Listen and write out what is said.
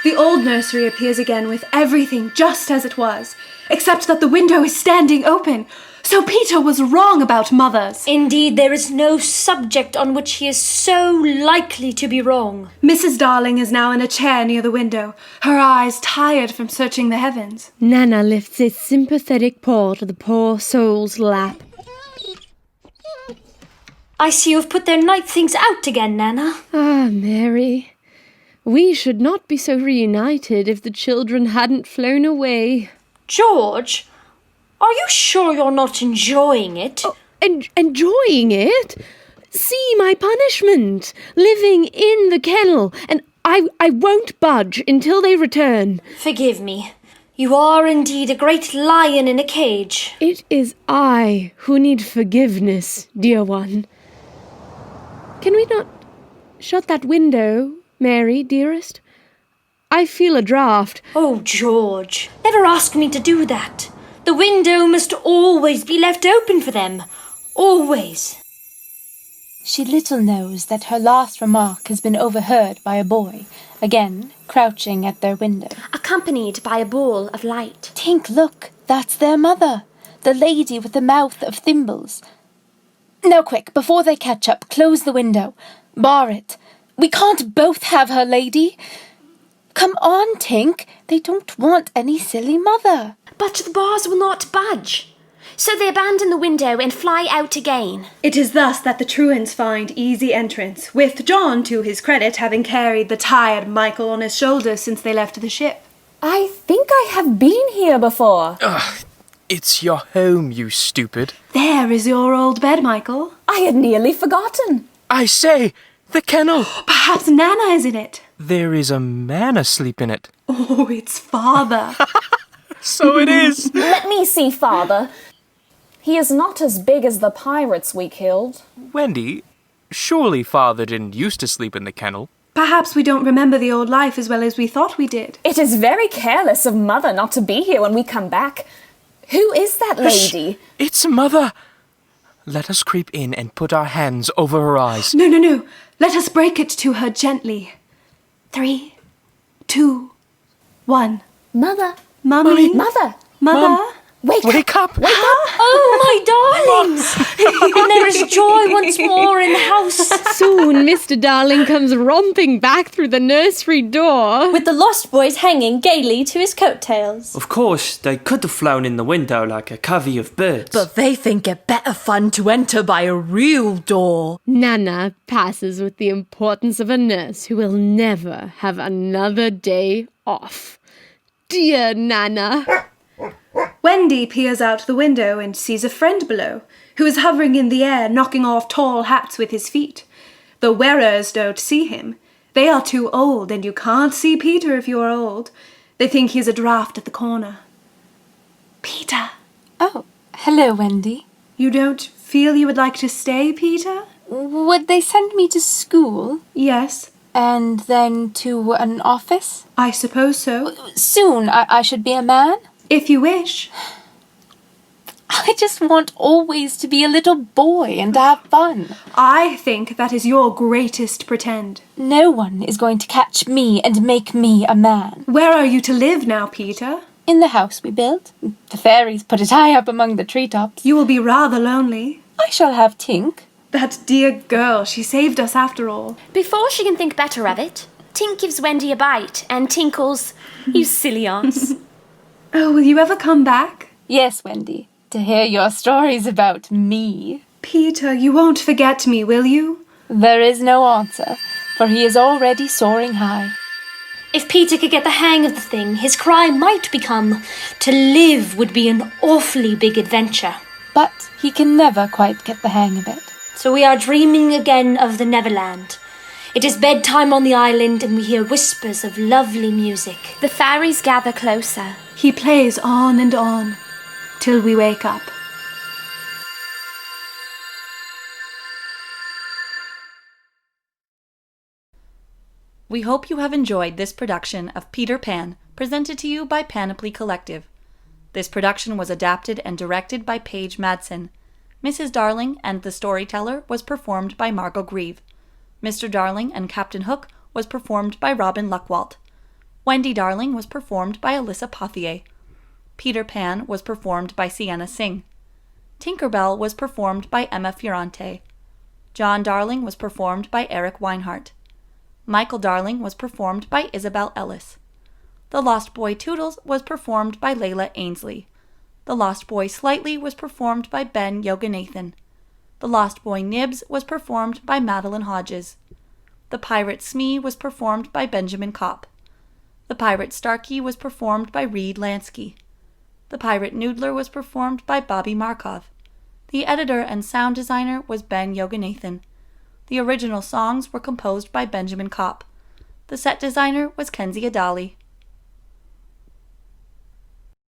The old nursery appears again with everything just as it was, except that the window is standing open. So Peter was wrong about mothers. Indeed, there is no subject on which he is so likely to be wrong. Mrs. Darling is now in a chair near the window, her eyes tired from searching the heavens. Nana lifts a sympathetic paw to the poor soul's lap. I see you have put their night things out again, Nana. Ah, Mary. We should not be so reunited if the children hadn't flown away. George, are you sure you're not enjoying it? Oh, enjoying it? See my punishment. Living in the kennel, and I won't budge until they return. Forgive me. You are indeed a great lion in a cage. It is I who need forgiveness, dear one. Can we not shut that window, Mary, dearest? I feel a draught. Oh, George, never ask me to do that. The window must always be left open for them. Always. She little knows that her last remark has been overheard by a boy, again crouching at their window. Accompanied by a ball of light. Tink, look, that's their mother, the lady with the mouth of thimbles. Now quick, before they catch up, close the window. Bar it. We can't both have her, lady. Come on, Tink. They don't want any silly mother. But the bars will not budge. So they abandon the window and fly out again. It is thus that the truants find easy entrance, with John, to his credit, having carried the tired Michael on his shoulders since they left the ship. I think I have been here before. Ugh, it's your home, you stupid. There is your old bed, Michael. I had nearly forgotten. I say, the kennel. Perhaps Nana is in it. There is a man asleep in it. Oh, it's Father. So it is. Let me see, Father. He is not as big as the pirates we killed. Wendy, surely Father didn't used to sleep in the kennel. Perhaps we don't remember the old life as well as we thought we did. It is very careless of Mother not to be here when we come back. Who is that lady? Shh, it's Mother. Let us creep in and put our hands over her eyes. No. Let us break it to her gently. 3, 2, 1. Mother. Mummy. Mother. Mother. Mum. Wake up! Wake up! Oh, my darlings! And there is joy once more in the house. Soon Mr. Darling comes romping back through the nursery door. With the lost boys hanging gaily to his coattails. Of course, they could have flown in the window like a covey of birds. But they think it better fun to enter by a real door. Nana passes with the importance of a nurse who will never have another day off. Dear Nana. Wendy peers out the window and sees a friend below, who is hovering in the air, knocking off tall hats with his feet. The wearers don't see him. They are too old, and you can't see Peter if you are old. They think he's a draft at the corner. Peter. Oh, hello, Wendy. You don't feel you would like to stay, Peter? Would they send me to school? Yes. And then to an office? I suppose so. Soon I should be a man? If you wish. I just want always to be a little boy and to have fun. I think that is your greatest pretend. No one is going to catch me and make me a man. Where are you to live now, Peter? In the house we built. The fairies put it high up among the treetops. You will be rather lonely. I shall have Tink. That dear girl, she saved us after all. Before she can think better of it, Tink gives Wendy a bite and tinkles, "You silly aunts." Oh, will you ever come back? Yes, Wendy, to hear your stories about me. Peter, you won't forget me, will you? There is no answer, for he is already soaring high. If Peter could get the hang of the thing, his cry might become, "To live would be an awfully big adventure." But he can never quite get the hang of it. So we are dreaming again of the Neverland. It is bedtime on the island and we hear whispers of lovely music. The fairies gather closer. He plays on and on, till we wake up. We hope you have enjoyed this production of Peter Pan, presented to you by Panoply Collective. This production was adapted and directed by Paige Madsen. Mrs. Darling and the Storyteller was performed by Margot Grieve. Mr. Darling and Captain Hook was performed by Robin Luckwalt. Wendy Darling was performed by Alyssa Pothier. Peter Pan was performed by Sienna Singh. Tinker Bell was performed by Emma Fiorante. John Darling was performed by Eric Weinhardt. Michael Darling was performed by Isabel Ellis. The Lost Boy Toodles was performed by Layla Ainsley. The Lost Boy Slightly was performed by Ben Yoganathan. The Lost Boy Nibs was performed by Madeline Hodges. The Pirate Smee was performed by Benjamin Kopp. The Pirate Starkey was performed by Reed Lansky. The Pirate Noodler was performed by Bobby Markov. The editor and sound designer was Ben Yoganathan. The original songs were composed by Benjamin Kopp. The set designer was Kenzie Adali.